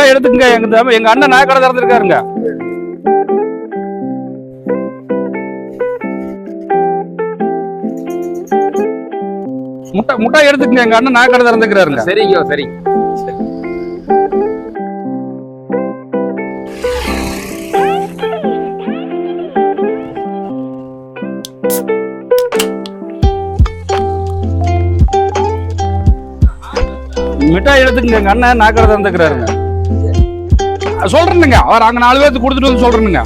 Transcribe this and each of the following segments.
முட்டை எடுத்துக்கங்க. எங்க அண்ணன் நாய் கடை திறந்துருக்காருங்க. முட்டை எடுத்துக்கங்க. எங்க அண்ணன் நாய் கடை திறந்துக்கிறாருங்க. சரிங்க சரி. மிட்டாய் எடுத்துக்கங்க. எங்க அண்ணன் நாய் கடை திறந்துக்கிறாருங்க. சொல்றேனுங்க. அவர் அங்க 4 பேருக்கு கொடுத்துட்டு வந்து சொல்றேனுங்க.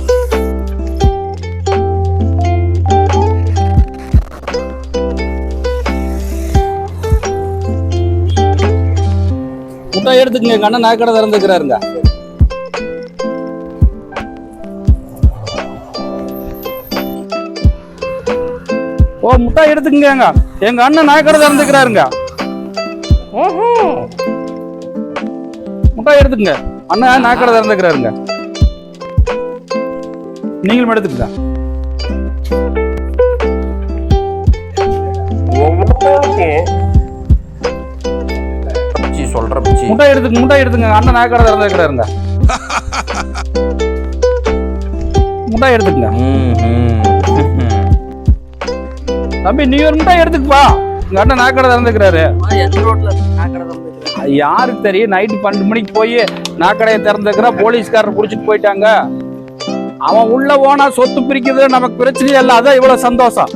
முட்டை எடுத்துக்கங்க. எங்க அண்ணன் நாய் கடை திறந்துக்கிறாருங்க. ஓ முட்டை எடுத்துக்கங்க. எங்க அண்ணன் நாய் கடை திறந்துக்கிறாருங்க. முட்டை எடுத்துக்கங்க. அண்ணன் நாய் கடை திறந்துக்கிறாருங்க. நீங்களும் எடுத்துக்கங்க. முட்டை எடுத்துங்க. அண்ணன் நாய் கடை திறந்துக்கிறாருங்க. முட்டை எடுத்துக்கங்க. தம்பி நீ ஒரு முட்டை எடுத்துக்கப்பா. எங்க அண்ணன் நாய் கடை திறந்துக்கிறாரு. யாருக்கு தெரியும்? நைட்டு 12 மணிக்கு போய் நாக்கடையை திறந்துக்கிறா. போலீஸ்காரர் புடிச்சிட்டு போயிட்டாங்க. அவன் உள்ள போனா சொத்து பிரிக்கிறது நமக்கு பிரச்சனையே இல்லை. அதான் இவ்வளவு சந்தோஷம்.